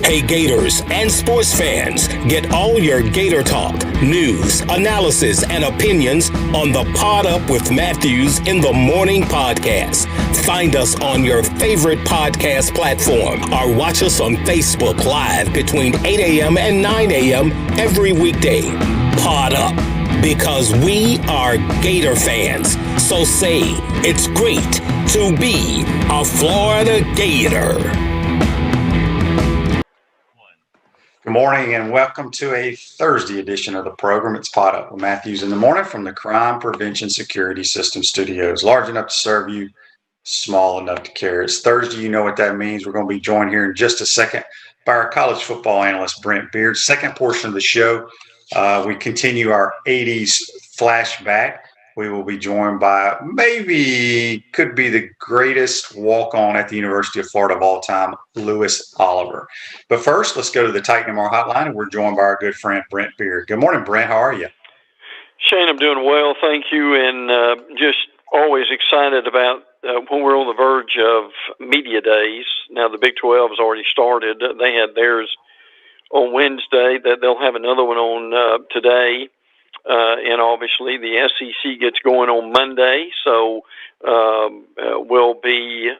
Hey Gators and sports fans, get all your Gator talk, news, analysis, and opinions on the Pod Up with Matthews in the Morning podcast. Find us on your favorite podcast platform or watch us on Facebook Live between 8 a.m. and 9 a.m. every weekday. Pod Up, because we are Gator fans. So say it's great to be a Florida Gator. Good morning and welcome to a Thursday edition of the program. It's Pod Up with Matthews in the morning from the Crime Prevention Security System Studios. Large enough to serve you, small enough to care. It's Thursday, you know what that means. We're going to be joined here in just a second by our college football analyst, Brent Beaird. Second portion of the show, we continue our 80s flashback. We will be joined by could be the greatest walk-on at the University of Florida of all time, Lewis Oliver. But first, let's go to the Titan MR hotline, and we're joined by our good friend, Brent Beaird. Good morning, Brent. How are you? Shane, I'm doing well, thank you, and just always excited about when we're on the verge of media days. Now, the Big 12 has already started. They had theirs on Wednesday. They'll have another one on today. And obviously the SEC gets going on Monday, so will be,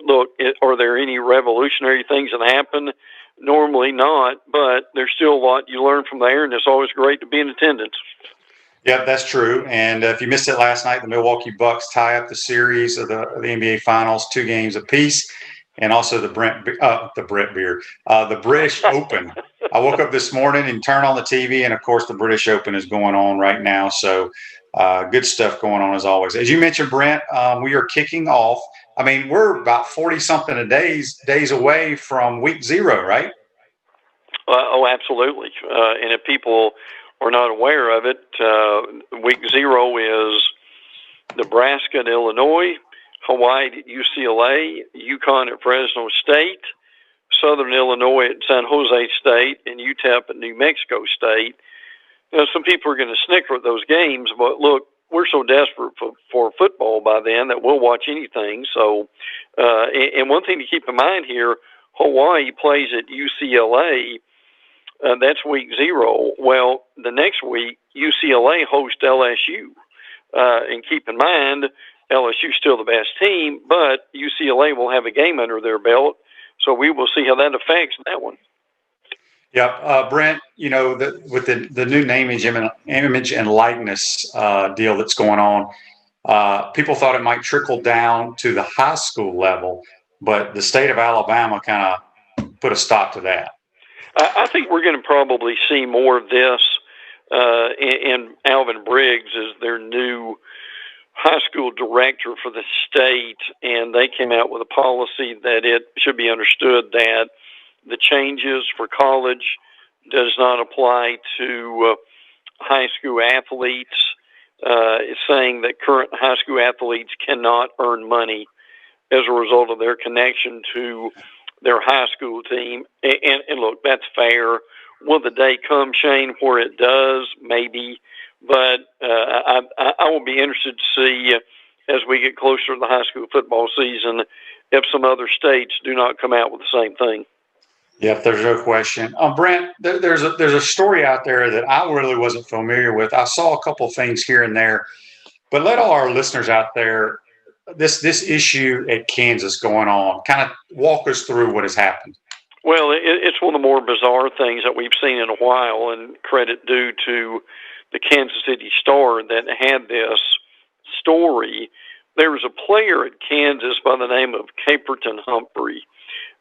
look, are there any revolutionary things that happen? Normally not, but there's still a lot you learn from there, and it's always great to be in attendance. Yeah, that's true. And if you missed it last night, the Milwaukee Bucks tie up the series of the NBA Finals, 2 games apiece. And also the British Open. I woke up this morning and turned on the TV, and of course the British Open is going on right now. So good stuff going on as always. As you mentioned, Brent, we are kicking off. I mean, we're about 40-something days away from week 0, right? Oh, absolutely. And if people are not aware of it, week 0 is Nebraska and Illinois, Hawaii at UCLA, UConn at Fresno State, Southern Illinois at San Jose State, and UTEP at New Mexico State. You know, some people are going to snicker at those games, but look, we're so desperate for football by then that we'll watch anything. So, and one thing to keep in mind here, Hawaii plays at UCLA. That's week 0. Well, the next week, UCLA hosts LSU. And keep in mind, LSU's still the best team, but UCLA will have a game under their belt, so we will see how that affects that one. Yep. Brent, you know, with the new name, image and likeness deal that's going on, people thought it might trickle down to the high school level, but the state of Alabama kind of put a stop to that. I think we're going to probably see more of this, and Alvin Briggs is their new high school director for the state, and they came out with a policy that it should be understood that the changes for college does not apply to high school athletes. It's saying that current high school athletes cannot earn money as a result of their connection to their high school team. And look, that's fair. Will the day come, Shane, where it does? Maybe. But I will be interested to see as we get closer to the high school football season if some other states do not come out with the same thing. Yep, there's no question. Brent, there's a story out there that I really wasn't familiar with. I saw a couple things here and there, but let all our listeners out there, this issue at Kansas going on, kind of walk us through what has happened. Well, it's one of the more bizarre things that we've seen in a while, and credit due to the Kansas City Star that had this story. There was a player at Kansas by the name of Caperton Humphrey,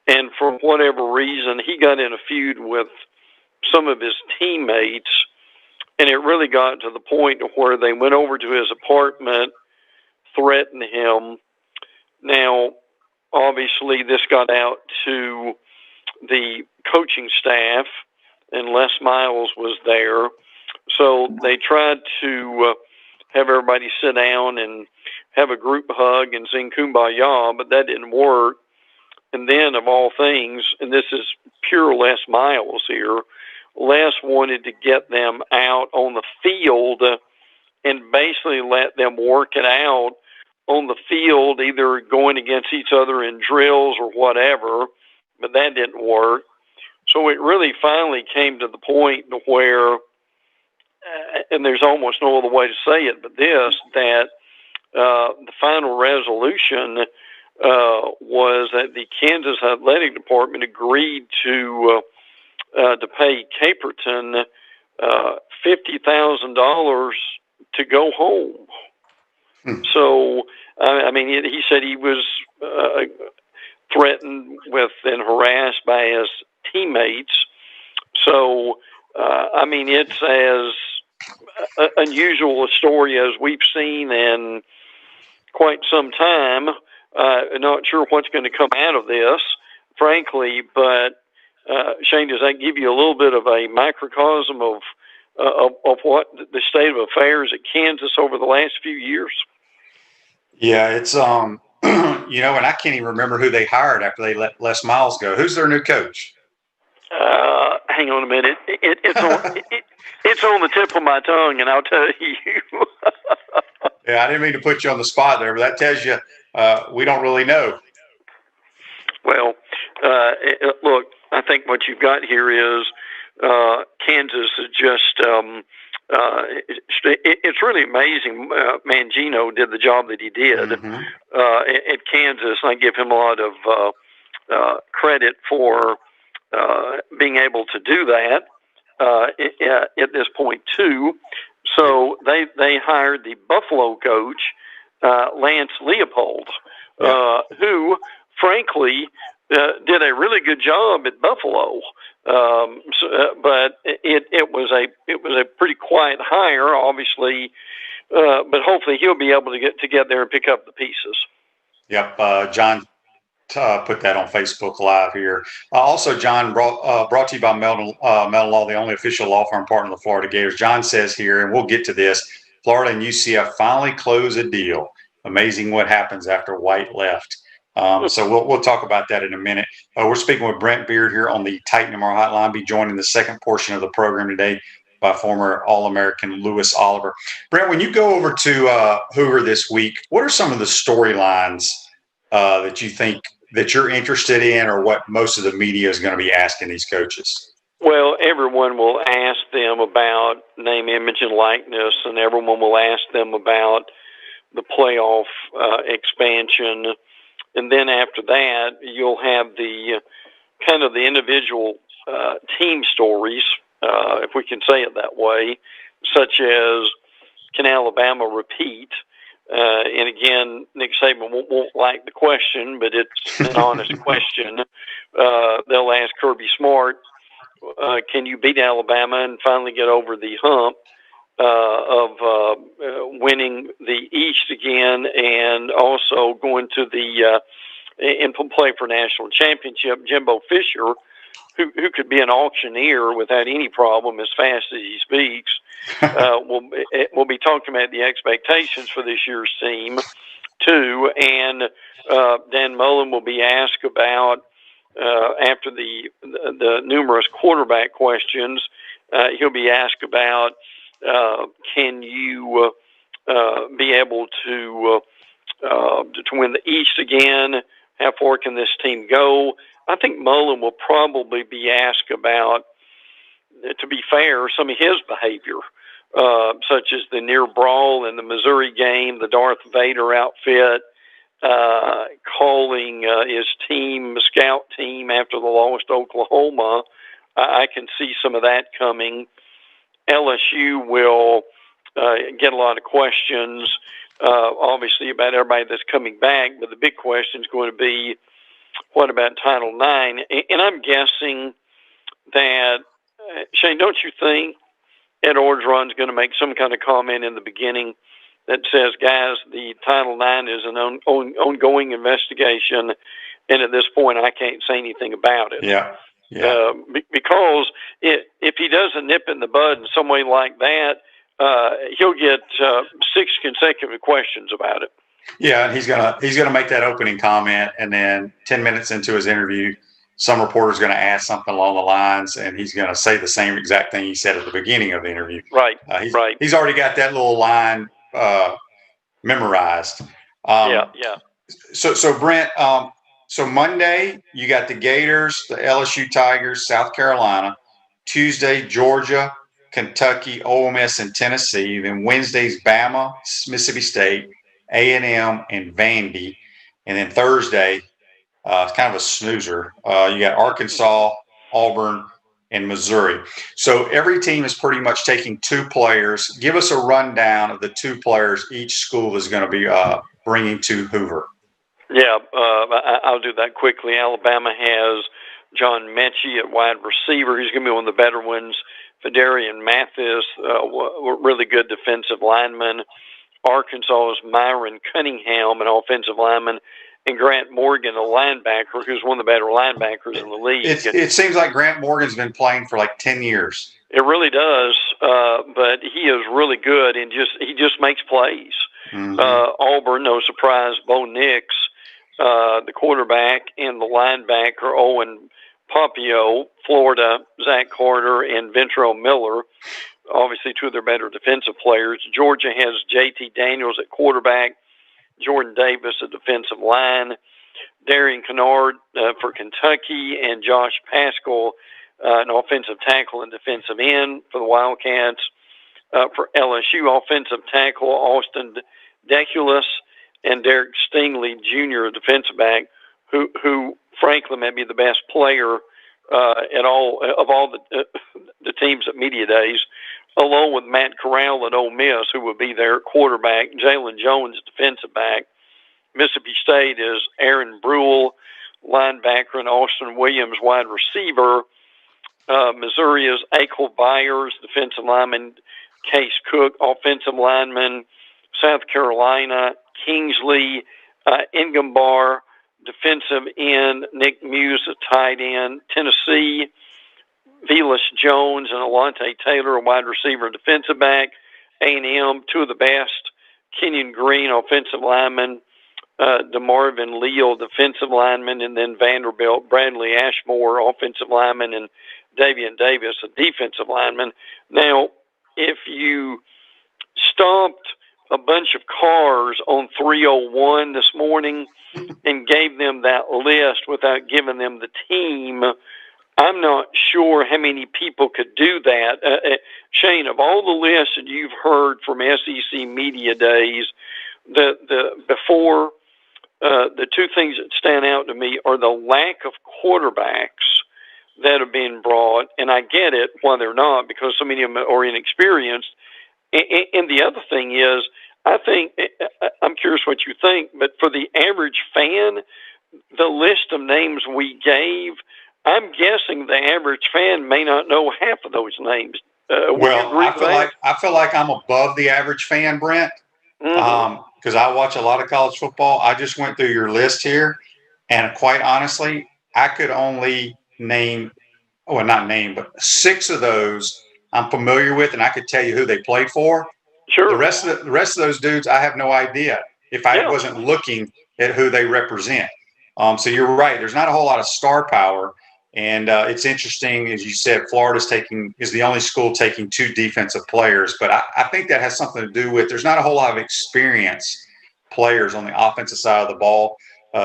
and for whatever reason, he got in a feud with some of his teammates, and it really got to the point where they went over to his apartment, threatened him. Now, obviously, this got out to the coaching staff, and Les Miles was there. So they tried to have everybody sit down and have a group hug and sing Kumbaya, but that didn't work. And then, of all things, and this is pure Les Miles here, Les wanted to get them out on the field and basically let them work it out on the field, either going against each other in drills or whatever, but that didn't work. So it really finally came to the point where, and there's almost no other way to say it but this, that the final resolution was that the Kansas Athletic Department agreed to pay Caperton $50,000 to go home. So, I mean, he said he was threatened with and harassed by his teammates. So, I mean, it's as unusual a story as we've seen in quite some time. Not sure what's going to come out of this, frankly, but Shane, does that give you a little bit of a microcosm of what the state of affairs at Kansas over the last few years? Yeah, it's and I can't even remember who they hired after they let Les Miles go. Who's their new coach? Hang on a minute. It's on the tip of my tongue, and I'll tell you. Yeah, I didn't mean to put you on the spot there, but that tells you we don't really know. Well, look, I think what you've got here is Kansas is just it's really amazing. Mangino did the job that he did at Kansas, and I give him a lot of credit for being able to do that at this point too. So they hired the Buffalo coach, Lance Leopold, who, frankly, did a really good job at Buffalo. But it was a pretty quiet hire, obviously. But hopefully he'll be able to get there and pick up the pieces. Yep, John put that on Facebook Live here. Also, John, brought to you by Melton Law, the only official law firm partner of the Florida Gators. John says here, and we'll get to this, Florida and UCF finally close a deal. Amazing what happens after White left. So we'll talk about that in a minute. We're speaking with Brent Beaird here on the Titan MR Hotline. Be joined in the second portion of the program today by former All-American Lewis Oliver. Brent, when you go over to Hoover this week, what are some of the storylines that you think that you're interested in, or what most of the media is going to be asking these coaches? Well, everyone will ask them about name, image, and likeness, and everyone will ask them about the playoff expansion. And then after that, you'll have the kind of the individual team stories, if we can say it that way, such as can Alabama repeat? And again, Nick Saban won't like the question, but it's an honest question. They'll ask Kirby Smart, can you beat Alabama and finally get over the hump of winning the East again, and also going to the and play for national championship? Jimbo Fisher, who could be an auctioneer without any problem as fast as he speaks, we'll be talking about the expectations for this year's team too. And Dan Mullen will be asked about after the numerous quarterback questions. He'll be asked about can you be able to win the East again? How far can this team go? I think Mullen will probably be asked about, to be fair, some of his behavior, such as the near brawl in the Missouri game, the Darth Vader outfit, calling his team, scout team, after the loss to Oklahoma. I can see some of that coming. LSU will get a lot of questions, obviously, about everybody that's coming back, but the big question is going to be, what about Title IX? And I'm guessing that, Shane, don't you think Ed Orgeron's going to make some kind of comment in the beginning that says, guys, the Title IX is an ongoing investigation, and at this point I can't say anything about it. Yeah. Because if he doesn't nip in the bud in some way like that, he'll get 6 consecutive questions about it. Yeah, and he's gonna make that opening comment, and then 10 minutes into his interview, some reporter's going to ask something along the lines, and he's going to say the same exact thing he said at the beginning of the interview. Right. He's already got that little line memorized. Yeah. So Brent, So Monday, you got the Gators, the LSU Tigers, South Carolina. Tuesday, Georgia, Kentucky, Ole Miss, and Tennessee. Then Wednesday's Bama, Mississippi State, A&M, and Vandy. And then Thursday, it's kind of a snoozer. You got Arkansas, Auburn, and Missouri. So every team is pretty much taking 2 players. Give us a rundown of the 2 players each school is going to be bringing to Hoover. Yeah, I'll do that quickly. Alabama has John Mechie at wide receiver. He's going to be one of the better ones. Fedarian Mathis, really good defensive lineman. Arkansas is Myron Cunningham, an offensive lineman, and Grant Morgan, a linebacker, who's one of the better linebackers in the league. It seems like Grant Morgan's been playing for like 10 years. It really does, but he is really good, and he just makes plays. Mm-hmm. Auburn, no surprise, Bo Nix, the quarterback, and the linebacker, Owen Papio. Florida, Zach Carter, and Ventrell Miller, obviously 2 of their better defensive players. Georgia has J.T. Daniels at quarterback, Jordan Davis at defensive line, Darian Kennard for Kentucky, and Josh Paschal, an offensive tackle and defensive end for the Wildcats. For LSU, offensive tackle Austin Deculus and Derek Stingley Jr., defensive back, who frankly may be the best player at all the teams at media days, along with Matt Corral at Ole Miss, who will be their quarterback. Jalen Jones, defensive back. Mississippi State is Aaron Brule, linebacker, and Austin Williams, wide receiver. Missouri is Akel Byers, defensive lineman. Case Cook, offensive lineman. South Carolina, Kingsley Ingambar, defensive end. Nick Muse, a tight end. Tennessee, Velas Jones and Alante Taylor, a wide receiver, defensive back. A&M, 2 of the best. Kenyon Green, offensive lineman. DeMarvin Leal, defensive lineman. And then Vanderbilt, Bradley Ashmore, offensive lineman. And Davian Davis, a defensive lineman. Now, if you stomped a bunch of cars on 301 this morning and gave them that list without giving them the team, I'm not sure how many people could do that. Shane, of all the lists that you've heard from SEC media days, the 2 things that stand out to me are the lack of quarterbacks that have been brought, and I get it why they're not, because so many of them are inexperienced. And the other thing is, I'm curious what you think, but for the average fan, the list of names we gave, I'm guessing the average fan may not know half of those names. Well, I feel like I'm above the average fan, Brent, because I watch a lot of college football. I just went through your list here, and quite honestly, I could only name, but 6 of those I'm familiar with, and I could tell you who they played for. Sure. The rest of those dudes, I have no idea if I wasn't looking at who they represent. So you're right. There's not a whole lot of star power, and it's interesting, as you said, Florida is the only school taking 2 defensive players. But I think that has something to do with there's not a whole lot of experienced players on the offensive side of the ball.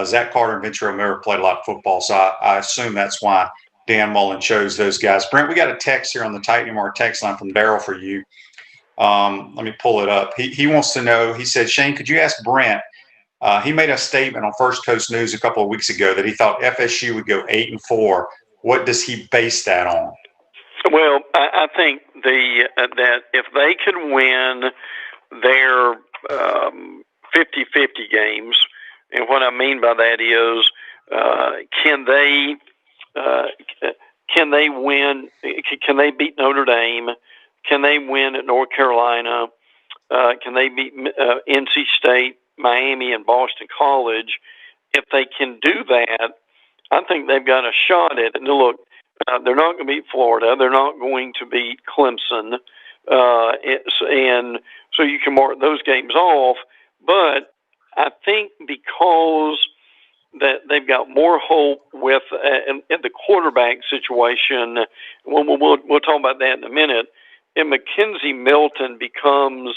Zach Carter and Ventrell Miller played a lot of football, so I assume that's why Dan Mullen chose those guys. Brent, we got a text here on the Titan MR text line from Daryl for you. Let me pull it up. He wants to know, he said, Shane, could you ask Brent, he made a statement on First Coast News a couple of weeks ago that he thought FSU would go 8-4. What does he base that on? Well, I think that if they can win their 50-50 games, and what I mean by that is, can they win? Can they beat Notre Dame? Can they win at North Carolina? Can they beat NC State, Miami, and Boston College? If they can do that, I think they've got a shot at it. And look, they're not going to beat Florida. They're not going to beat Clemson. And so you can mark those games off. But I think because that they've got more hope with in the quarterback situation, we'll talk about that in a minute, and Mackenzie Milton becomes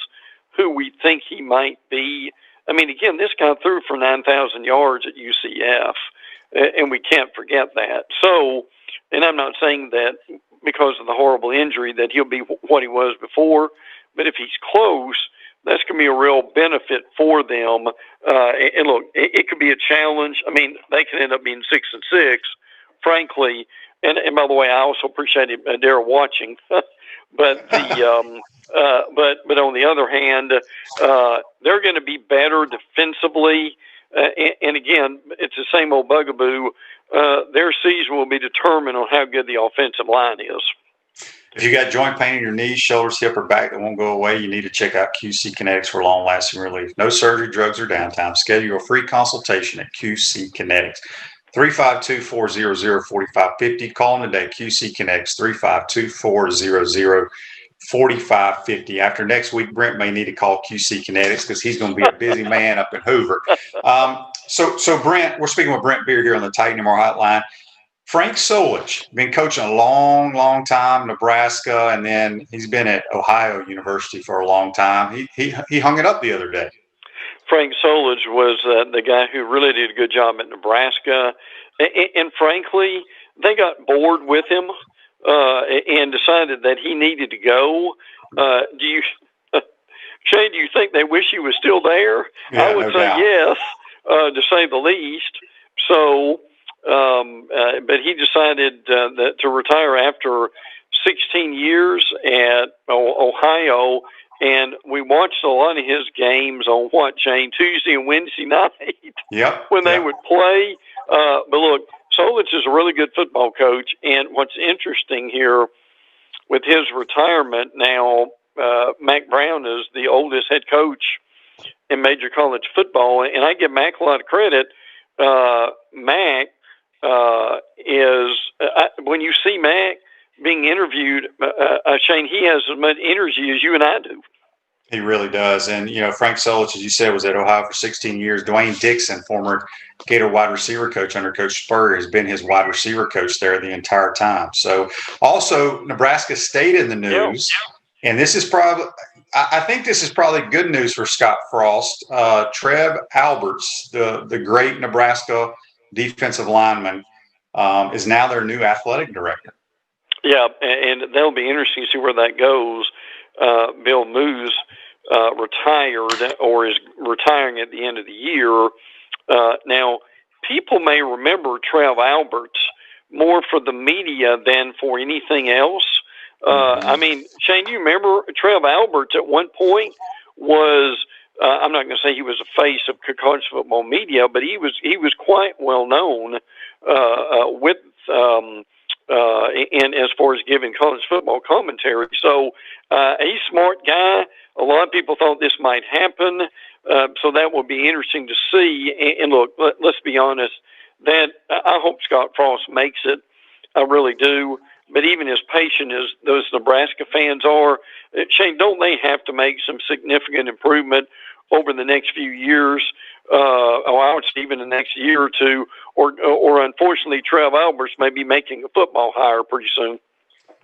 who we think he might be. I mean, again, this guy threw for 9,000 yards at UCF. and we can't forget that. So, and I'm not saying that because of the horrible injury that he'll be what he was before, but if he's close, that's going to be a real benefit for them. And look, it could be a challenge. I mean, they can end up being 6-6, frankly. And by the way, I also appreciate Daryl watching. But the but on the other hand, they're going to be better defensively. And again, it's the same old bugaboo. Their season will be determined on how good the offensive line is. If you got joint pain in your knees, shoulders, hip, or back that won't go away, you need to check out QC Kinetics for long-lasting relief. No surgery, drugs, or downtime. Schedule your free consultation at QC Kinetics. 352-400-4550. Call them today. QC Kinetics, 352-400-4550. After next week, Brent may need to call QC Kinetics because he's going to be a busy man up in Hoover. So Brent, we're speaking with Brent Beaird here on the Titan MR Hotline. Frank Solich, been coaching a long time, Nebraska, and then he's been at Ohio University for a long time. He hung it up the other day. Frank Solich was the guy who really did a good job at Nebraska. And frankly, they got bored with him and decided that he needed to go. Shane, do you think they wish he was still there? Yeah, I would say doubt. yes, to say the least. So, but he decided to retire after 16 years at Ohio. And we watched a lot of his games on Shane, Tuesday and Wednesday night when they would play. But look, Solich is a really good football coach. And what's interesting here with his retirement now, Mac Brown is the oldest head coach in major college football. And I give Mac a lot of credit. Mac is, when you see Mac being interviewed, Shane, he has as much energy as you and I do. He really does. And, Frank Solich, as you said, was at Ohio for 16 years. Dwayne Dixon, former Gator wide receiver coach under Coach Spurrier, has been his wide receiver coach there the entire time. So also Nebraska State in the news. Yeah. And this is probably – I think this is probably good news for Scott Frost. Trev Alberts, the great Nebraska defensive lineman, is now their new athletic director. Yeah, and that'll be interesting to see where that goes. Bill Moose retired or is retiring at the end of the year. Now, people may remember Trev Alberts more for the media than for anything else. I mean, Shane, do you remember Trev Alberts at one point was I'm not going to say he was a face of college football media, but he was quite well known with and as far as giving college football commentary. So he's a smart guy. A lot of people thought this might happen. So that will be interesting to see. And look, let's be honest, that I hope Scott Frost makes it. I really do. But even as patient as those Nebraska fans are, Shane, don't they have to make some significant improvement over the next few years? I would say even the next year or two, or unfortunately, Trev Alberts may be making a football hire pretty soon.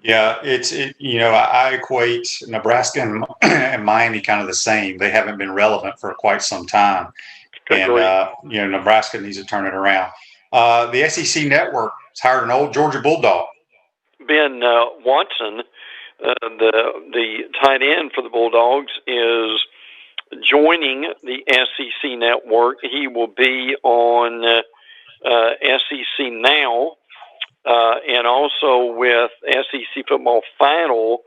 Yeah, I equate Nebraska and Miami kind of the same. They haven't been relevant for quite some time. And, Nebraska needs to turn it around. The SEC Network has hired an old Georgia Bulldog. Ben Watson, the tight end for the Bulldogs, is joining the SEC Network. He will be on SEC Now and also with SEC Football Final.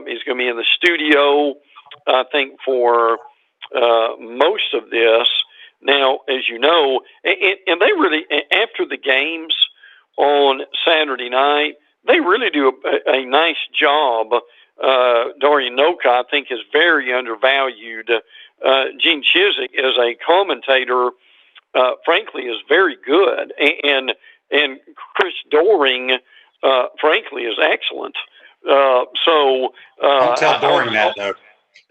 He's going to be in the studio, I think, for most of this. Now, as you know, and they really, after the games on Saturday night, they really do a nice job. Darian Noka, I think, is very undervalued. Gene Chizik, as a commentator, frankly, is very good. And Chris Doring, frankly, is excellent. Don't tell Doring that, though.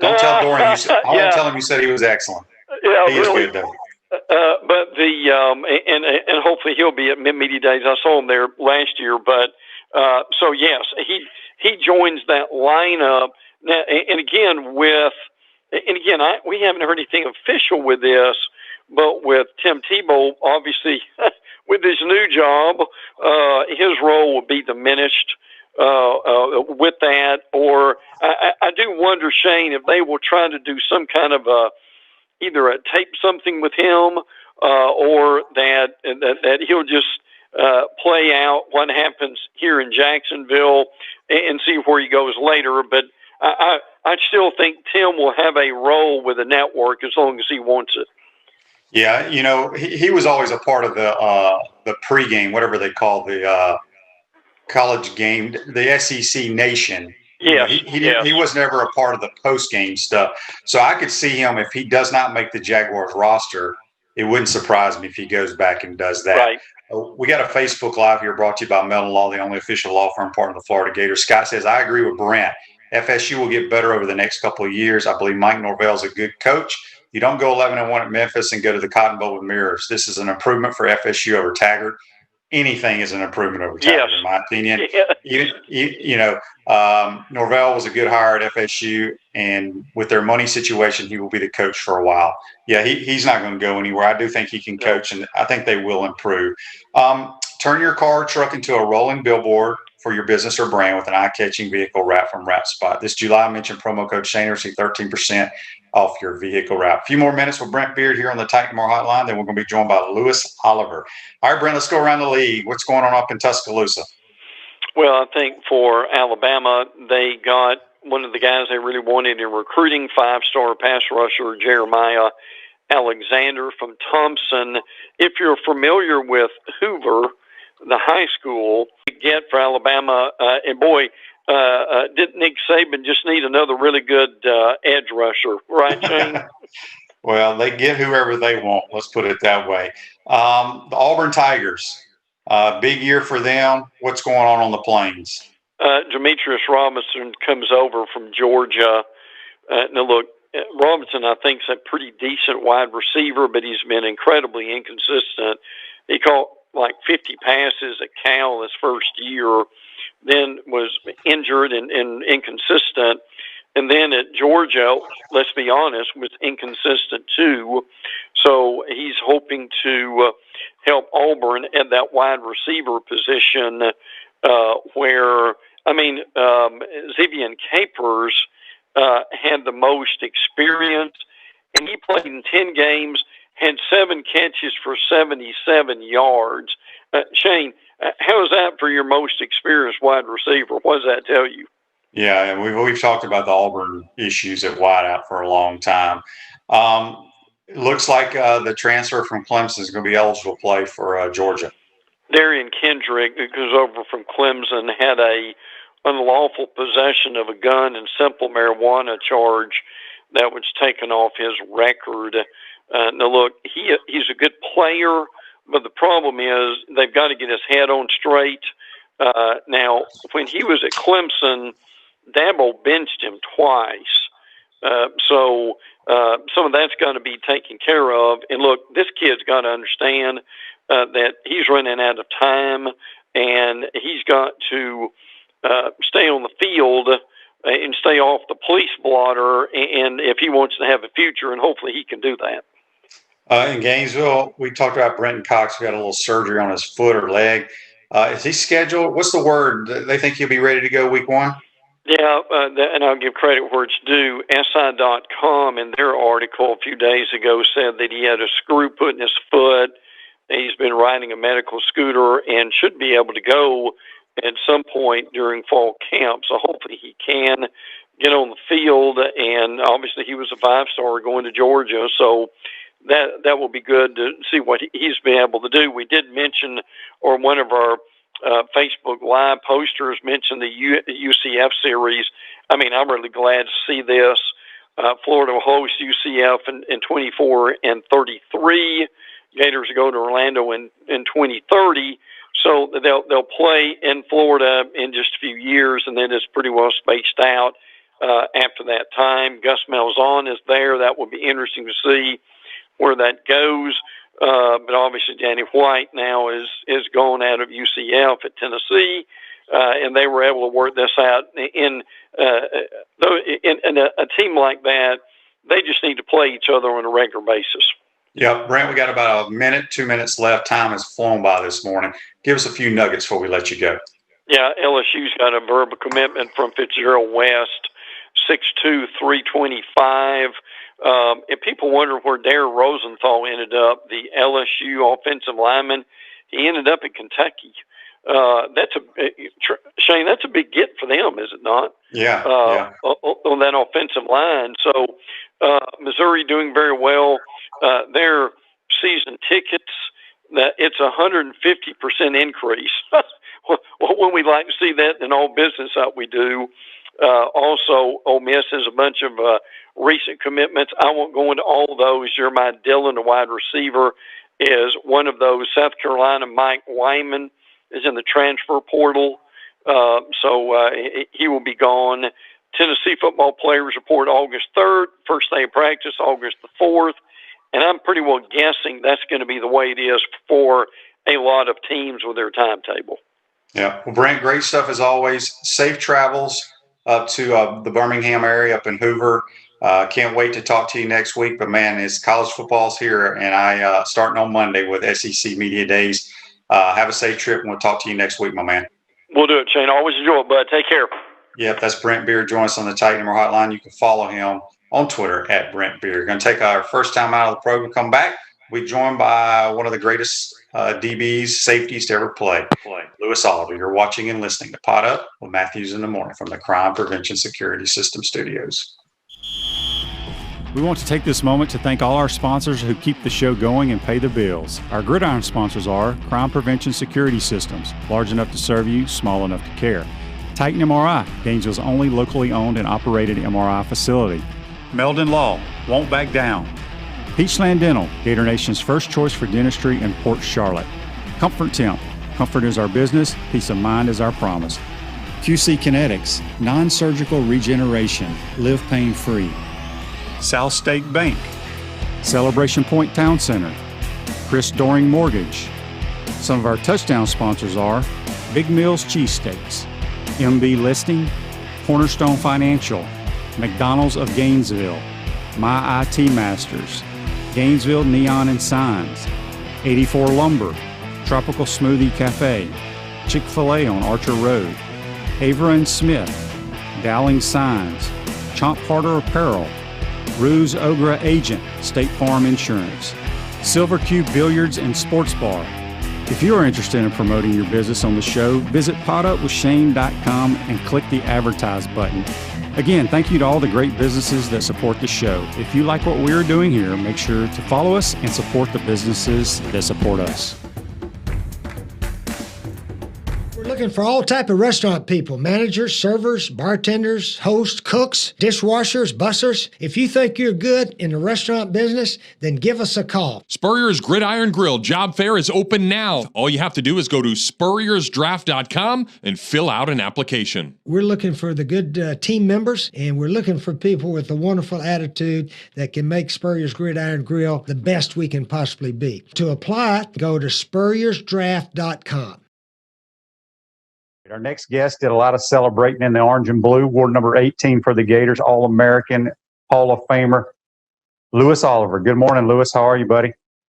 Don't tell Doring. I won't tell him you said he was excellent. Yeah, he is good, though. But and hopefully he'll be at Mid-Media Days. I saw him there last year. But so yes, he joins that lineup now. And again, we haven't heard anything official with this. But with Tim Tebow, obviously, with his new job, his role will be diminished with that. Or I do wonder, Shane, if they will try to do some kind of either a tape something with him or that he'll just play out what happens here in Jacksonville and see where he goes later. But I still think Tim will have a role with the network as long as he wants it. Yeah, he was always a part of the pregame, whatever they call the college game, the SEC Nation. Yes, he was never a part of the post game stuff. So I could see him if he does not make the Jaguars roster. It wouldn't surprise me if he goes back and does that. Right. We got a Facebook Live here brought to you by Mellon Law, the only official law firm partner of the Florida Gators. Scott says, I agree with Brent. FSU will get better over the next couple of years. I believe Mike Norvell is a good coach. You don't go 11-1 at Memphis and go to the Cotton Bowl with mirrors. This is an improvement for FSU over Taggart. Anything is an improvement over Taggart, in my opinion. Norvell was a good hire at FSU, and with their money situation, he will be the coach for a while. Yeah, he's not going to go anywhere. I do think he can coach, and I think they will improve. Turn your car or truck into a rolling billboard for your business or brand with an eye-catching vehicle wrap from Wrap Spot. This July, mention promo code Shane, receive 13% off your vehicle wrap. A few more minutes with Brent Beaird here on the Titan Tomorrow Hotline. Then we're going to be joined by Lewis Oliver. All right, Brent, let's go around the league. What's going on up in Tuscaloosa? Well, I think for Alabama, they got one of the guys they really wanted in recruiting, five-star pass rusher Jeremiah Alexander from Thompson. If you're familiar with Hoover, the high school, to get for Alabama, and boy, didn't Nick Saban just need another really good edge rusher, right, Shane? Well, they get whoever they want. Let's put it that way. The Auburn Tigers, big year for them. What's going on the Plains? Demetrius Robinson comes over from Georgia. Now, look, Robinson, I think, is a pretty decent wide receiver, but he's been incredibly inconsistent. He caught like 50 passes at Cal his first year, then was injured and inconsistent. And then at Georgia, let's be honest, was inconsistent too. So he's hoping to help Auburn at that wide receiver position where, Xavier Capers had the most experience, and he played in 10 games, had 7 catches for 77 yards. Shane, how is that for your most experienced wide receiver? What does that tell you? Yeah, and we've talked about the Auburn issues at wideout for a long time. It looks like the transfer from Clemson is going to be eligible to play for Georgia. Darian Kendrick, who goes over from Clemson, had a unlawful possession of a gun and simple marijuana charge that was taken off his record. Now, look, he's a good player, but the problem is they've got to get his head on straight. Now, when he was at Clemson, Dabo benched him twice. So some of that's going to be taken care of. And look, this kid's got to understand that he's running out of time, and he's got to stay on the field and stay off the police blotter, and if he wants to have a future, and hopefully he can do that. In Gainesville, we talked about Brenton Cox, who got a little surgery on his foot or leg. Is he scheduled? What's the word? They think he'll be ready to go week 1? Yeah, and I'll give credit where it's due. SI.com in their article a few days ago said that he had a screw put in his foot. He's been riding a medical scooter and should be able to go at some point during fall camp. So hopefully he can get on the field. And obviously he was a 5-star going to Georgia. So that will be good to see what he's been able to do. We did mention, or one of our Facebook Live posters mentioned the UCF series. I'm really glad to see this. Florida will host UCF in 24 and 33. Gators go to Orlando in 2030. So they'll play in Florida in just a few years, and then it's pretty well spaced out after that time. Gus Malzahn is there. That will be interesting to see where that goes. But obviously Danny White now is gone out of UCF at Tennessee, and they were able to work this out. In a team like that, they just need to play each other on a regular basis. Yeah, Brent, we got about a minute, 2 minutes left. Time has flown by this morning. Give us a few nuggets before we let you go. Yeah, LSU's got a verbal commitment from Fitzgerald West, 6'2", 325. And people wonder where Dare Rosenthal ended up, the LSU offensive lineman. He ended up in Kentucky. Shane, that's a big get for them, is it not? Yeah. On that offensive line. So Missouri doing very well. Their season tickets, it's 150% increase. When we like to see that in all business that we do. Also, Ole Miss has a bunch of recent commitments. I won't go into all of those. Jeremiah Dillon, the wide receiver, is one of those. South Carolina, Mike Wyman is in the transfer portal, so he will be gone. Tennessee football players report August 3rd, first day of practice, August the 4th, and I'm pretty well guessing that's going to be the way it is for a lot of teams with their timetable. Yeah. Well, Brent, great stuff as always. Safe travels up to the Birmingham area up in Hoover. Can't wait to talk to you next week. But, man, it's college football's here, and I starting on Monday with SEC Media Days. Have a safe trip, and we'll talk to you next week, my man. We'll do it, Shane. Always enjoy it, bud. Take care. Yep, that's Brent Beaird. Join us on the Titan Number Hotline. You can follow him on Twitter at Brent Beaird. Going to take our first time out of the program, come back. We're joined by one of the greatest DBs, safeties to ever play, Louis Oliver. You're watching and listening to Pot Up with Matthews in the Morning from the Crime Prevention Security System Studios. We want to take this moment to thank all our sponsors who keep the show going and pay the bills. Our gridiron sponsors are Crime Prevention Security Systems, large enough to serve you, small enough to care. Titan MRI, Gainesville's only locally owned and operated MRI facility. Meldon Law, won't back down. Peachland Dental, Gator Nation's first choice for dentistry in Port Charlotte. Comfort Temp, comfort is our business, peace of mind is our promise. QC Kinetics, non-surgical regeneration, live pain-free. South State Bank, Celebration Point Town Center, Chris Doring Mortgage. Some of our touchdown sponsors are Big Mills Cheesesteaks, MB Listing, Cornerstone Financial, McDonald's of Gainesville, My IT Masters, Gainesville Neon and Signs, 84 Lumber, Tropical Smoothie Cafe, Chick-fil-A on Archer Road, Avra and Smith, Dowling Signs, Chomp Carter Apparel, Ruse Ogra Agent, State Farm Insurance, Silver Cube Billiards and Sports Bar. If you are interested in promoting your business on the show, visit potupwithshane.com and click the Advertise button. Again, thank you to all the great businesses that support the show. If you like what we're doing here, make sure to follow us and support the businesses that support us. Looking for all type of restaurant people, managers, servers, bartenders, hosts, cooks, dishwashers, bussers. If you think you're good in the restaurant business, then give us a call. Spurrier's Gridiron Grill job fair is open now. All you have to do is go to spurriersdraft.com and fill out an application. We're looking for the good team members, and we're looking for people with a wonderful attitude that can make Spurrier's Gridiron Grill the best we can possibly be. To apply, go to spurriersdraft.com. Our next guest did a lot of celebrating in the orange and blue, ward number 18 for the Gators, All-American, Hall of Famer, Louis Oliver. Good morning, Louis. How are you, buddy?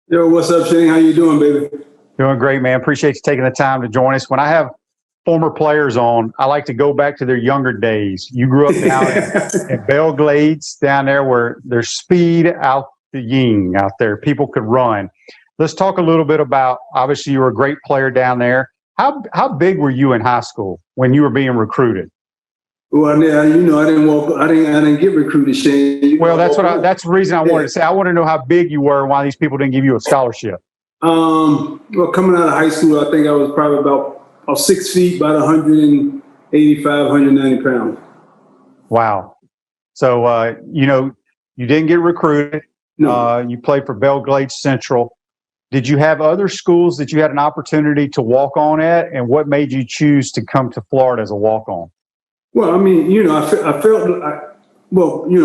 Yo, what's up, Shane? How you doing, baby? Doing great, man. Appreciate you taking the time to join us. When I have former players on, I like to go back to their younger days. You grew up down in Belle Glades, down there where there's speed out the yin out there. People could run. Let's talk a little bit about, obviously, you were a great player down there. How big were you in high school when you were being recruited? Well, I didn't get recruited, Shane. Well, that's the reason I wanted to say. I want to know how big you were and why these people didn't give you a scholarship. Well, coming out of high school, I think I was probably about 6 feet, about 185, 190 pounds. Wow. So, you didn't get recruited. No. You played for Belle Glades Central. Did you have other schools that you had an opportunity to walk on at, and what made you choose to come to Florida as a walk-on? Well, I mean,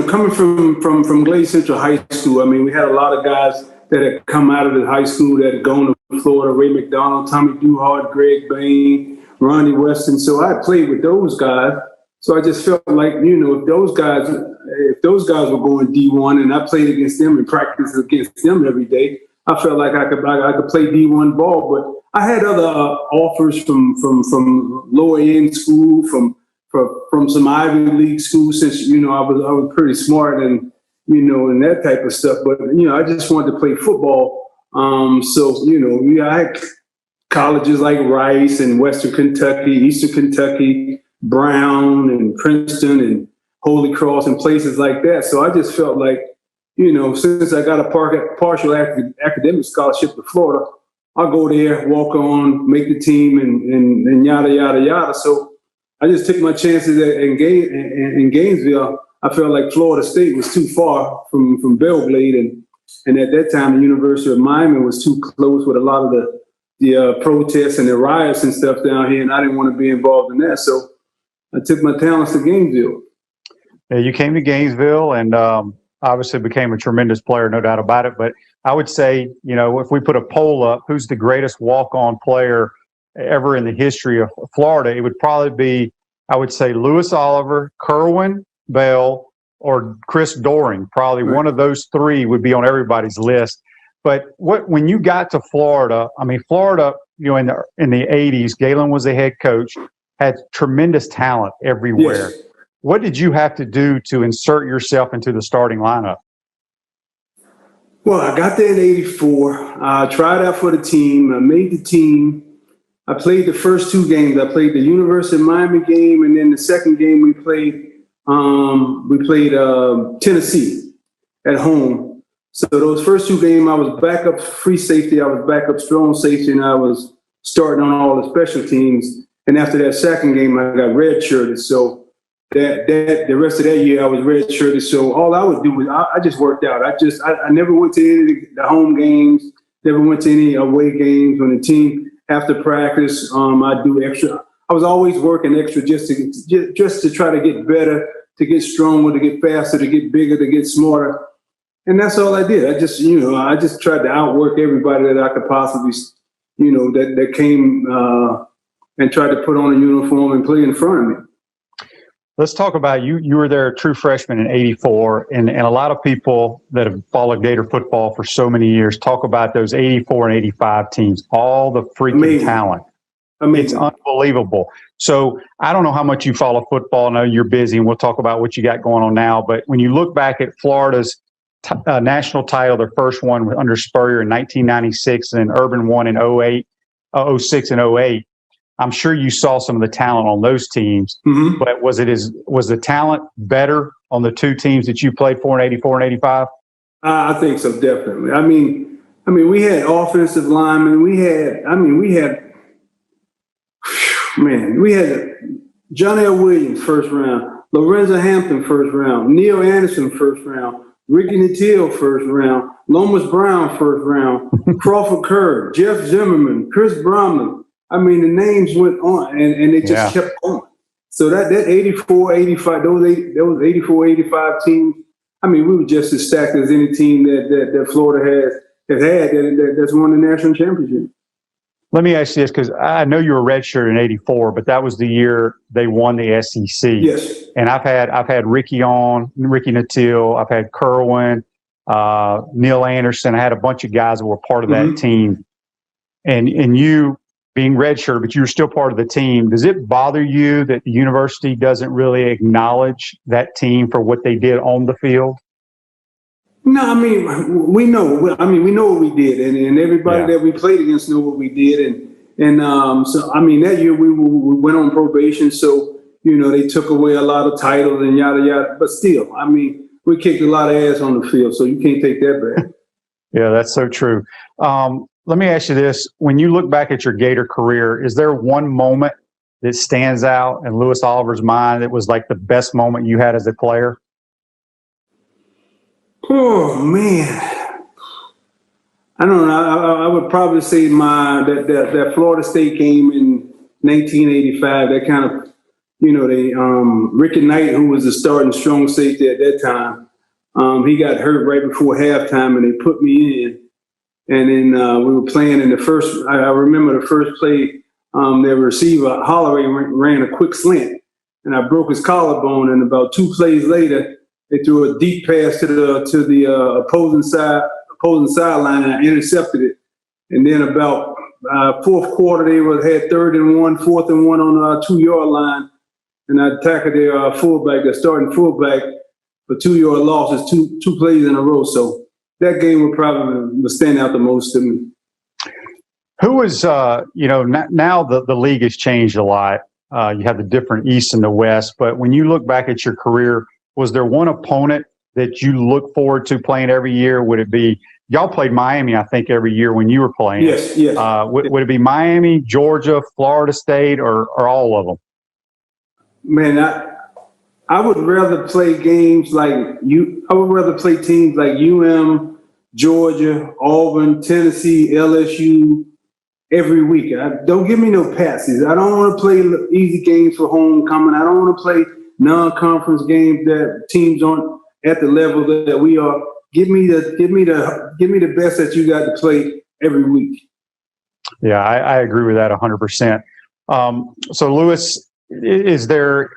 coming from Glades Central High School, I mean, we had a lot of guys that had come out of the high school that had gone to Florida: Ray McDonald, Tommy Duhart, Greg Bain, Ronnie Weston. So I played with those guys. So I just felt like, if those guys were going D1 and I played against them and practiced against them every day, I felt like I could play D1 ball. But I had other offers from lower end school, from some Ivy League schools, since I was pretty smart and and that type of stuff. But I just wanted to play football. I had colleges like Rice and Western Kentucky, Eastern Kentucky, Brown and Princeton and Holy Cross and places like that. So I just felt like, since I got a partial academic scholarship to Florida, I'll go there, walk on, make the team, and yada, yada, yada. So I just took my chances in Gainesville. I felt like Florida State was too far from Belgrade, and at that time, the University of Miami was too close with a lot of the protests and the riots and stuff down here, and I didn't want to be involved in that. So I took my talents to Gainesville. Yeah, you came to Gainesville and obviously became a tremendous player, no doubt about it. But I would say, if we put a poll up, who's the greatest walk-on player ever in the history of Florida, it would probably be, I would say, Louis Oliver, Kerwin Bell, or Chris Doring. Probably one of those three would be on everybody's list. But when you got to Florida, Florida, in the 80s, Galen was the head coach, had tremendous talent everywhere. Yes. What did you have to do to insert yourself into the starting lineup? Well, I got there in '84. I tried out for the team. I made the team. I played the first two games. I played the University of Miami game, and then the second game we played Tennessee at home. So those first two games, I was backup free safety, I was backup strong safety, and I was starting on all the special teams. And after that second game, I got redshirted. So that the rest of that year, I was redshirted. So all I would do was I just worked out. I never went to any of the home games, never went to any away games. When the team after practice, I'd do extra. I was always working extra just to try to get better, to get stronger, to get faster, to get bigger, to get smarter. And that's all I did. I just tried to outwork everybody that I could possibly, that came and tried to put on a uniform and play in front of me. Let's talk about you. You were there, a true freshman in '84, and a lot of people that have followed Gator football for so many years talk about those '84 and '85 teams, all the freaking talent. It's unbelievable. So I don't know how much you follow football. I know you're busy, and we'll talk about what you got going on now. But when you look back at Florida's national title, their first one under Spurrier in 1996, and Urban won in 06 and 08, I'm sure you saw some of the talent on those teams. Mm-hmm. But was the talent better on the two teams that you played for in '84 and '85? I think so, definitely. I mean, we had offensive linemen. We had John L. Williams first round, Lorenzo Hampton first round, Neil Anderson first round, Ricky Nattil first round, Lomas Brown first round, Crawford Kerr, Jeff Zimmerman, Chris Bromley. The names went on, and they just kept going. So that 84, 85, those 84, 85 teams, we were just as stacked as any team that Florida has had that's won the national championship. Let me ask you this, because I know you were redshirt in '84, but that was the year they won the SEC. Yes. And I've had Ricky Nattil, I've had Kerwin, Neil Anderson. I had a bunch of guys that were part of that team. And you being redshirt, but you were still part of the team. Does it bother you that the university doesn't really acknowledge that team for what they did on the field? No, we know. We know what we did, and everybody that we played against knew what we did, and that year we went on probation, so they took away a lot of titles and yada yada. But still, we kicked a lot of ass on the field, so you can't take that back. Yeah, that's so true. Let me ask you this: when you look back at your Gator career, is there one moment that stands out in Louis Oliver's mind that was like the best moment you had as a player? Oh man, I don't know. I would probably say that Florida State game in 1985. That kind of, Ricky Knight, who was the starting strong safety at that time, he got hurt right before halftime, and they put me in. And then we were playing in the first. I remember the first play. Their receiver Holloway ran a quick slant, and I broke his collarbone. And about 2 plays later, they threw a deep pass to the opposing sideline, and I intercepted it. And then about fourth quarter, they had 3rd and 1, 4th and 1 on the 2-yard line, and I tackled their their starting fullback for 2-yard losses, two plays in a row. So that game would probably stand out the most to me. Who is, now the league has changed a lot. You have the different East and the West, but when you look back at your career, was there one opponent that you look forward to playing every year? Would it be, y'all played Miami, I think, every year when you were playing. Yes. Would it be Miami, Georgia, Florida State, or all of them? Man, I would rather play games like I would rather play teams like UM, Georgia, Auburn, Tennessee, LSU every week. Don't give me no passes. I don't want to play easy games for homecoming. I don't want to play non-conference games that teams aren't at the level that we are. Give me the best that you got to play every week. Yeah, I agree with that 100%. So, Lewis, is there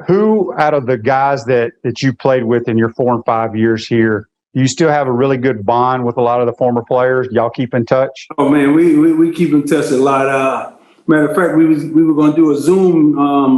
who out of the guys that you played with in your 4 and 5 years here, do you still have a really good bond with a lot of the former players? Y'all keep in touch? Oh man, we keep in touch a lot. Matter of fact, we were going to do a Zoom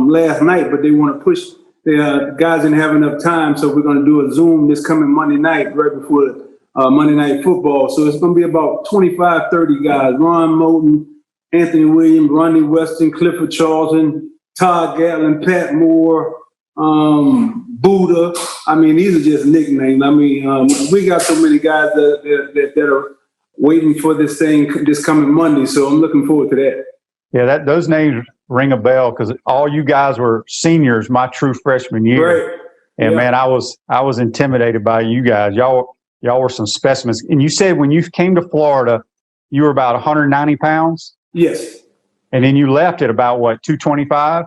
last night, but they want to push. The guys didn't have enough time, so we're going to do a Zoom this coming Monday night, right before Monday Night Football. So it's going to be about 25, 30 guys: Ron Moulton, Anthony Williams, Ronnie Weston, Clifford Charlton, Todd Gatlin, Pat Moore, Buddha. I mean, these are just nicknames. I mean, we got so many guys that are waiting for this thing this coming Monday, so I'm looking forward to that. Yeah, those names ring a bell because all you guys were seniors my true freshman year. Right. And yeah. man, I was intimidated by you guys. Y'all were some specimens. And you said when you came to Florida, you were about 190 pounds? Yes. And then you left at about, what, 225?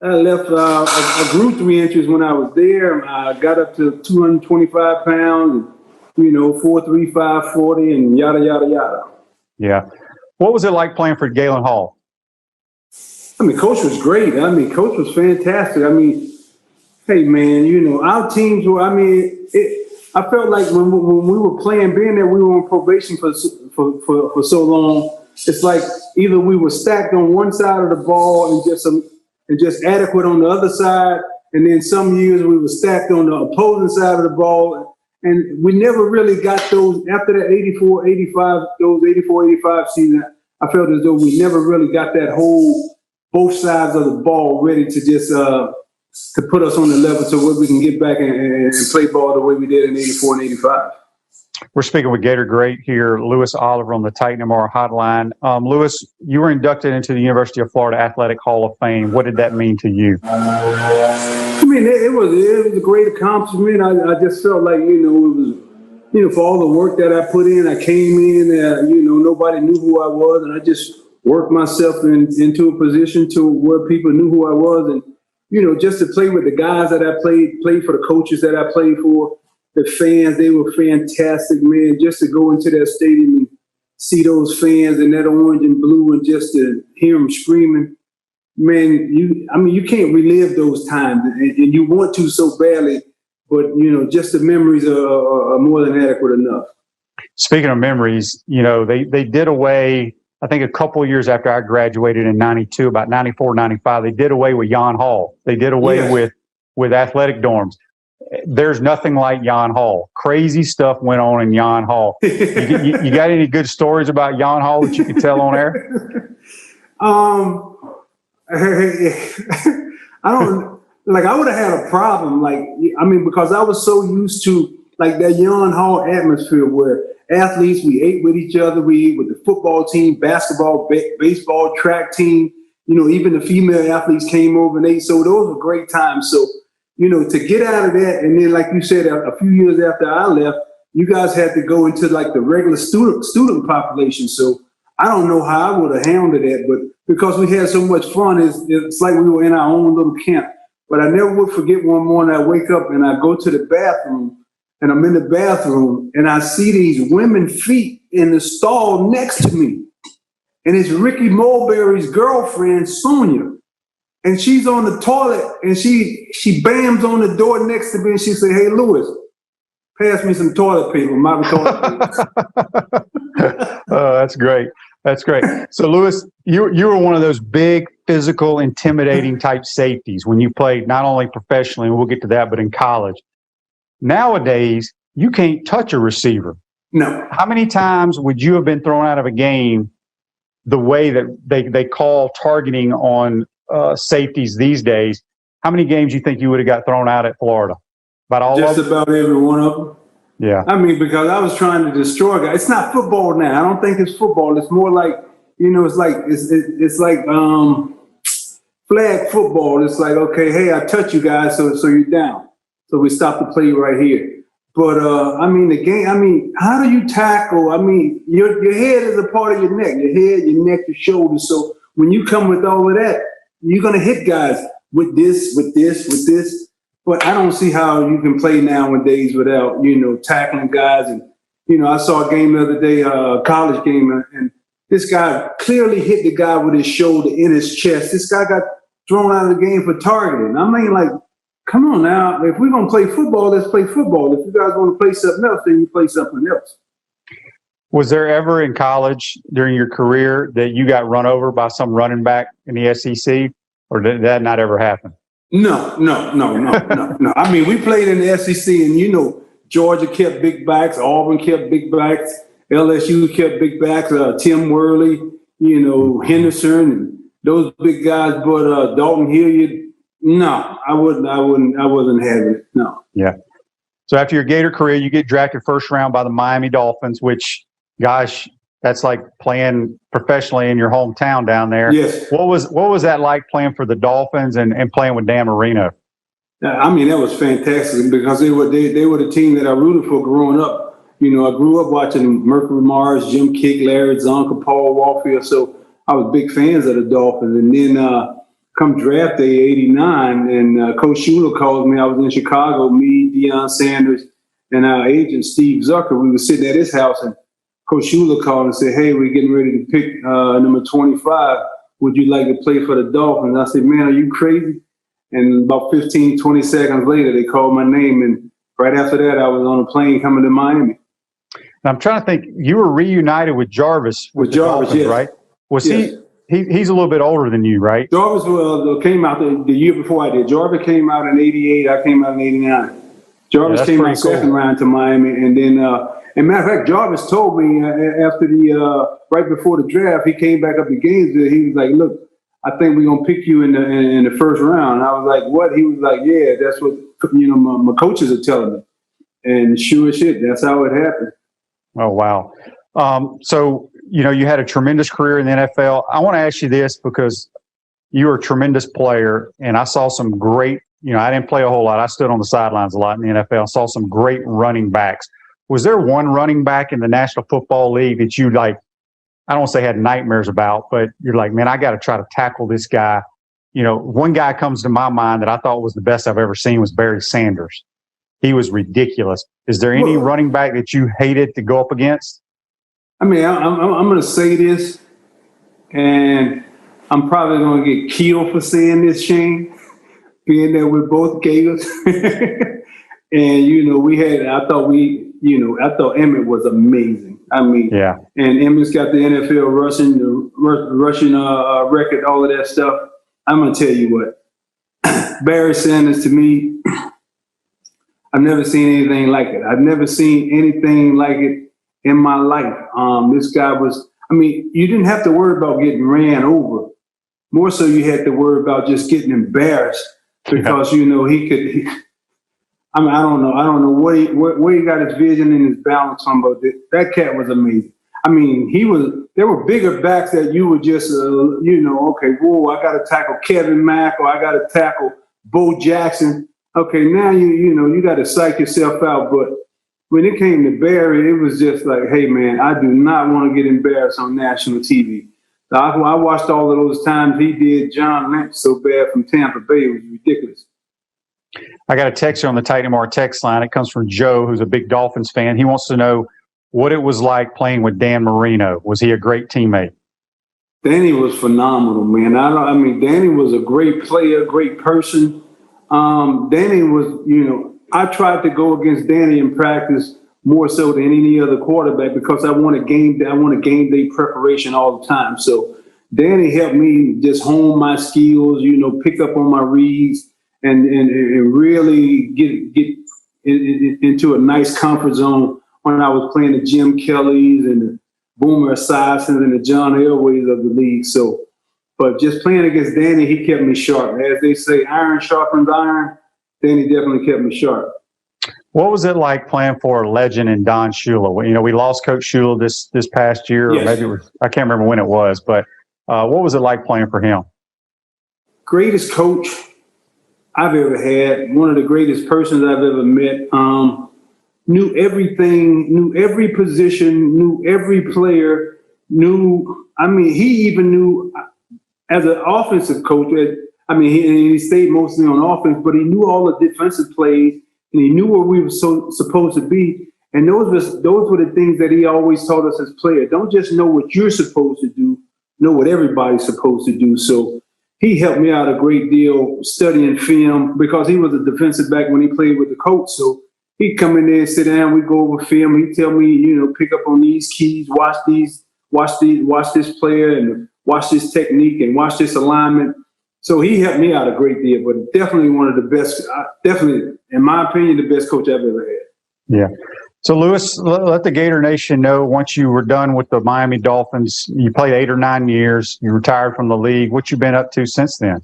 I left, I grew 3 inches when I was there. I got up to 225 pounds, and, 4'3", 540, and yada, yada, yada. Yeah. What was it like playing for Galen Hall? I mean, Coach was great. I mean, Coach was fantastic. I mean, hey, man, our teams were, I felt like when we were playing, being that we were on probation for so long, it's like either we were stacked on one side of the ball and just adequate on the other side, and then some years we were stacked on the opposing side of the ball, and we never really got those after that 84, 85 season. I felt as though we never really got that whole both sides of the ball ready to just to put us on the level so where we can get back and play ball the way we did in 84 and 85. We're speaking with Gator Great here, Lewis Oliver on the Titan MR hotline. Lewis, you were inducted into the University of Florida Athletic Hall of Fame. What did that mean to you? I mean, it was a great accomplishment. I just felt like, it was, for all the work that I put in, I came in, nobody knew who I was, and I just worked myself into a position to where people knew who I was. And, just to play with the guys that I played for the coaches that I played for, the fans, they were fantastic, man. Just to go into that stadium and see those fans in that orange and blue and just to hear them screaming, man, you can't relive those times, and you want to so badly, but, just the memories are more than adequate enough. Speaking of memories, they did away, I think a couple of years after I graduated in 92, about 94, 95, they did away with Yon Hall. They did away with athletic dorms. There's nothing like Yon Hall. Crazy stuff went on in Yon Hall. You got any good stories about Yon Hall that you can tell on air? I would have had a problem, because I was so used to that Yon Hall atmosphere where athletes, we ate with each other, we ate with the football team, basketball, baseball, track team, even the female athletes came over and ate. So those were great times. So, to get out of that, and then like you said, a few years after I left, you guys had to go into the regular student population. So I don't know how I would have handled it, but because we had so much fun, it's like we were in our own little camp. But I never would forget one morning I wake up and I go to the bathroom, and I'm in the bathroom and I see these women's feet in the stall next to me. And it's Ricky Mulberry's girlfriend, Sonia. and she's on the toilet, and she bams on the door next to me, and she said, "Hey, Lewis, pass me some toilet paper, my toilet paper." Oh, that's great. That's great. So, Lewis, you were one of those big, physical, intimidating type safeties when you played not only professionally, and we'll get to that, but in college. Nowadays, you can't touch a receiver. No. How many times would you have been thrown out of a game the way that they call targeting on safeties these days? How many games you think you would have got thrown out at Florida? About all Just of them? about every one of them. Yeah. I mean, because I was trying to destroy guys. It's not football now. I don't think it's football. It's more like, it's like flag football. It's like, okay, hey, I touch you guys, so you're down. So we stop the play right here. But the game. How do you tackle? Your head is a part of your neck. Your head, your neck, your shoulders. So when you come with all of that, you're gonna hit guys with this. But I don't see how you can play nowadays without, tackling guys. And, I saw a game the other day, a college game, and this guy clearly hit the guy with his shoulder in his chest. This guy got thrown out of the game for targeting. I mean, like, come on now. If we're going to play football, let's play football. If you guys want to play something else, then you play something else. Was there ever in college during your career that you got run over by some running back in the SEC, or did that not ever happen? No. I mean, we played in the SEC, and Georgia kept big backs, Auburn kept big backs, LSU kept big backs, Tim Worley, Henderson, and those big guys. But Dalton Hilliard, no, I wasn't having it. No. Yeah. So after your Gator career, you get drafted first round by the Miami Dolphins, which, gosh, that's like playing professionally in your hometown down there. Yes. What was that like playing for the Dolphins and playing with Dan Marino? I mean, that was fantastic because they were the team that I rooted for growing up. I grew up watching Mercury Mars, Jim Kick, Larry Zonka, Paul Warfield. So I was big fans of the Dolphins. And then come draft day, 89, and Coach Schuler called me. I was in Chicago, me, Deion Sanders, and our agent, Steve Zucker. We were sitting at his house, and Coach Schuler called and said, "Hey, we're getting ready to pick number 25. Would you like to play for the Dolphins?" I said, "Man, are you crazy?" And about 15, 20 seconds later, they called my name. And right after that, I was on a plane coming to Miami. I'm trying to think. You were reunited with Jarvis. With Jarvis, Dolphins, yes. right? Was yes. He's a little bit older than you, right? Jarvis came out the year before I did. Jarvis came out in 88. I came out in 89. Jarvis came out second round to Miami. And then, and matter of fact, Jarvis told me after right before the draft, he came back up to Gainesville. He was like, "Look, I think we're going to pick you in the first round." I was like, "What?" He was like, "Yeah, that's what, my coaches are telling me." And sure as shit, that's how it happened. Oh, wow. So, you had a tremendous career in the NFL. I want to ask you this because you were a tremendous player, and I saw some great, I didn't play a whole lot. I stood on the sidelines a lot in the NFL. I saw some great running backs. Was there one running back in the National Football League that you, like, I don't want to say had nightmares about, but you're like, "Man, I got to try to tackle this guy"? One guy comes to my mind that I thought was the best I've ever seen was Barry Sanders. He was ridiculous. Is there any running back that you hated to go up against? I mean, I'm going to say this, and I'm probably going to get killed for saying this, Shane, being there with both Gators. And, I thought Emmett was amazing. I mean, yeah. And Emmett's got the NFL rushing record, all of that stuff. I'm going to tell you what, Barry Sanders, to me, I've never seen anything like it. I've never seen anything like it in my life. This guy was, you didn't have to worry about getting ran over. More so you had to worry about just getting embarrassed because, he could, I don't know where he got his vision and his balance from, but that cat was amazing. There were bigger backs that you would just, okay, whoa, I got to tackle Kevin Mack, or I got to tackle Bo Jackson. Okay, now you got to psych yourself out. But when it came to Barry, it was just like, hey, man, I do not want to get embarrassed on national TV. So I watched all of those times he did John Lynch so bad from Tampa Bay. It was ridiculous. I got a text on the Titan MR text line. It comes from Joe, who's a big Dolphins fan. He wants to know what it was like playing with Dan Marino. Was he a great teammate? Danny was phenomenal, man. I mean, Danny was a great player, great person. Danny was, I tried to go against Danny in practice more so than any other quarterback because I want a game day preparation all the time. So Danny helped me just hone my skills, pick up on my reads and really get into a nice comfort zone when I was playing the Jim Kellys and the Boomer Esiasons and the John Elways of the league. So, but just playing against Danny, he kept me sharp. As they say, iron sharpens iron. Danny definitely kept me sharp. What was it like playing for a legend in Don Shula? We lost Coach Shula this past year, yes. Or maybe it was, I can't remember when it was, but what was it like playing for him? Greatest coach I've ever had, one of the greatest persons I've ever met. Knew everything, knew every position, knew every player, he even knew as an offensive coach, he stayed mostly on offense, but he knew all the defensive plays and he knew where we were supposed to be. And those were the things that he always taught us as players. Don't just know what you're supposed to do, know what everybody's supposed to do. So he helped me out a great deal studying film because he was a defensive back when he played with the Colts. So he'd come in there, sit down, we'd go over film. He'd tell me, pick up on these keys, watch this player and watch this technique and watch this alignment. So he helped me out a great deal, but definitely one of the best, definitely, in my opinion, the best coach I've ever had. Yeah. So, Lewis, let the Gator Nation know once you were done with the Miami Dolphins, you played 8 or 9 years, you retired from the league. What you been up to since then?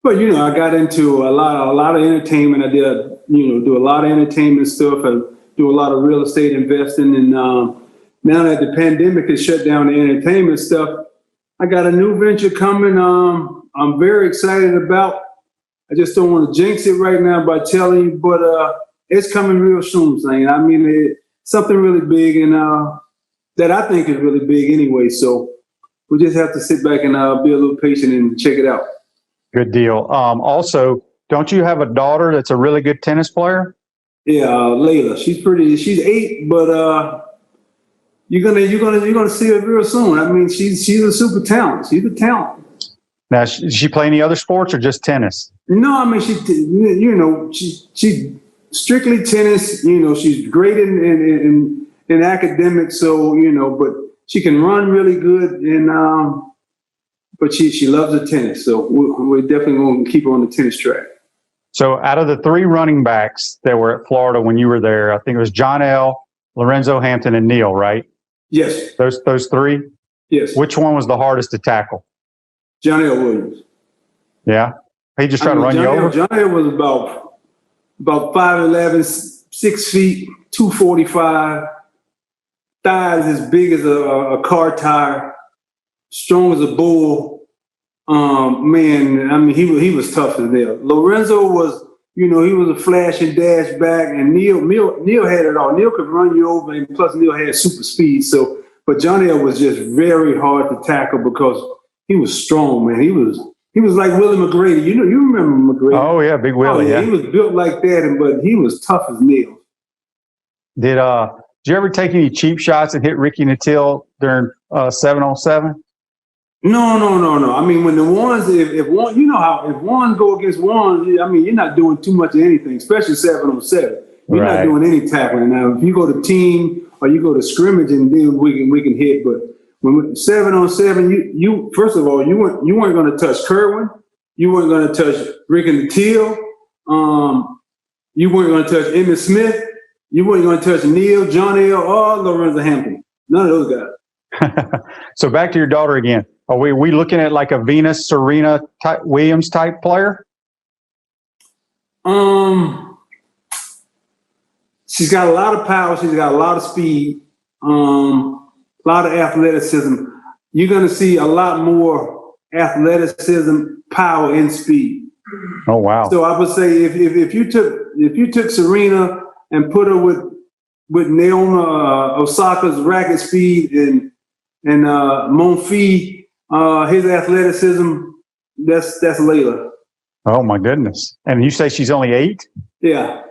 But, I got into a lot of entertainment. I did, do a lot of entertainment stuff. I do a lot of real estate investing. And now that the pandemic has shut down the entertainment stuff, I got a new venture coming. I'm very excited about. I just don't want to jinx it right now by telling you, but it's coming real soon, Zane. It's something really big and that I think is really big anyway. So we just have to sit back and be a little patient and check it out. Good deal. Also, don't you have a daughter that's a really good tennis player? Yeah, Layla. She's 8, but you're gonna see her real soon. She's a super talent. She's a talent. Now, does she play any other sports or just tennis? No, she's strictly tennis. She's great in academics. So but she can run really good, and but she loves the tennis. So we're definitely going to keep her on the tennis track. So out of the 3 running backs that were at Florida when you were there, I think it was John L., Lorenzo Hampton, and Neil, right? Yes. Those 3? Yes. Which one was the hardest to tackle? John L. Williams. Yeah? He just tried to run you over? John L. was about 5'11", 6 feet, 245, thighs as big as a car tire, strong as a bull. He was tough as hell. Lorenzo was, he was a flash and dash back, and Neil had it all. Neil could run you over, and plus Neil had super speed. So, but John L. was just very hard to tackle because he was strong, man. He was like Willie McGrady. You remember McGrady? Oh yeah, Big Willie. Yeah, he was built like that, but he was tough as Neil. Did you ever take any cheap shots and hit Ricky Nattil during 7-on-7? No. When the ones, if one, if one go against one, you're not doing too much of anything, especially 7-on-7. You're not doing any tackling. Now, if you go to team or you go to scrimmage, and then we can hit. But when 7-on-7, you first of all, you weren't going to touch Kerwin, you weren't going to touch Ricky Nattil, you weren't going to touch Emmitt Smith, you weren't going to touch Neil, John L., or Lorenzo Hampton. None of those guys. So back to your daughter again. Are we looking at like a Venus Serena type, Williams type player? She's got a lot of power. She's got a lot of speed, a lot of athleticism. You're going to see a lot more athleticism, power, and speed. Oh wow! So I would say if you took Serena and put her with Naomi Osaka's racket speed and Monfils. His athleticism, that's Layla. Oh my goodness! And you say she's only 8? Yeah.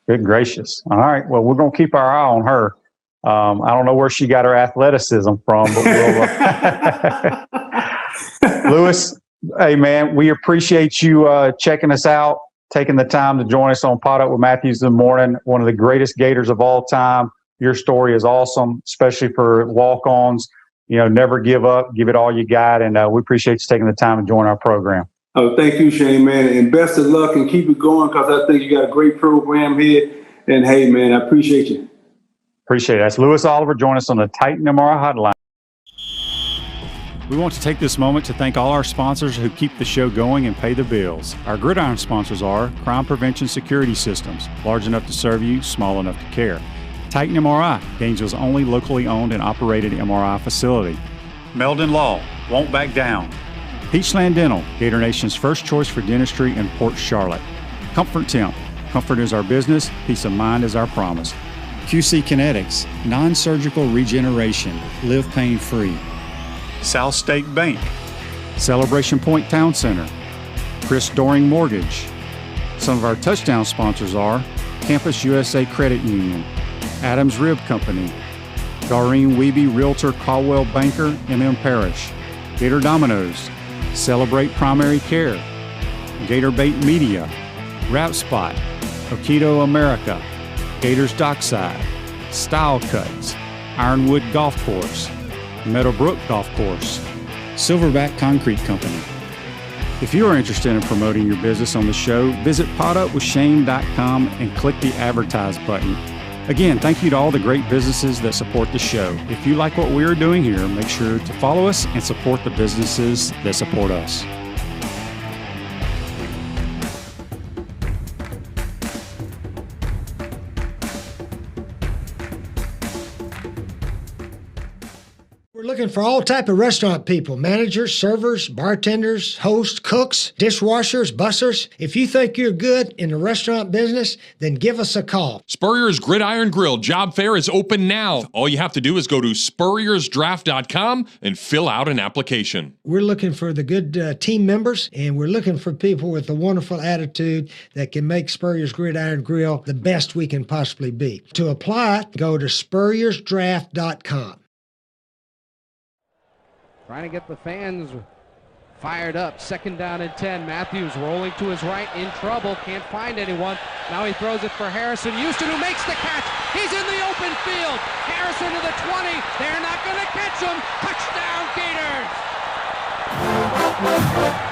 Good gracious! All right, well we're gonna keep our eye on her. I don't know where she got her athleticism from, but we'll. Lewis, hey, man, we appreciate you checking us out, taking the time to join us on Pot Up with Matthews in the morning. One of the greatest Gators of all time. Your story is awesome, especially for walk-ons. Never give up, give it all you got. And we appreciate you taking the time to join our program. Oh, thank you, Shane, man. And best of luck and keep it going because I think you got a great program here. And hey, man, I appreciate you. Appreciate it. That's Lewis Oliver. Join us on the Titan MRI hotline. We want to take this moment to thank all our sponsors who keep the show going and pay the bills. Our gridiron sponsors are Crime Prevention Security Systems, large enough to serve you, small enough to care. Titan MRI, Gainesville's only locally owned and operated MRI facility. Meldon Law, won't back down. Peachland Dental, Gator Nation's first choice for dentistry in Port Charlotte. Comfort Temp, comfort is our business, peace of mind is our promise. QC Kinetics, non-surgical regeneration, live pain-free. South State Bank, Celebration Point Town Center, Chris Doring Mortgage. Some of our touchdown sponsors are Campus USA Credit Union, Adams Rib Company, Doreen Wiebe Realtor Caldwell Banker, MM Parish, Gator Dominoes, Celebrate Primary Care, Gator Bait Media, Wrap Spot, Okido America, Gators Dockside, Style Cuts, Ironwood Golf Course, Meadowbrook Golf Course, Silverback Concrete Company. If you are interested in promoting your business on the show, visit potupwithshane.com and click the Advertise button. Again, thank you to all the great businesses that support the show. If you like what we are doing here, make sure to follow us and support the businesses that support us. We're looking for all type of restaurant people, managers, servers, bartenders, hosts, cooks, dishwashers, bussers. If you think you're good in the restaurant business, then give us a call. Spurrier's Gridiron Grill job fair is open now. All you have to do is go to spurriersdraft.com and fill out an application. We're looking for the good team members, and we're looking for people with a wonderful attitude that can make Spurrier's Gridiron Grill the best we can possibly be. To apply, go to spurriersdraft.com. Trying to get the fans fired up. 2nd down and 10. Matthews rolling to his right, in trouble, can't find anyone. Now he throws it for Harrison Houston, who makes the catch. He's in the open field. Harrison to the 20. They're not going to catch him. Touchdown, Gators!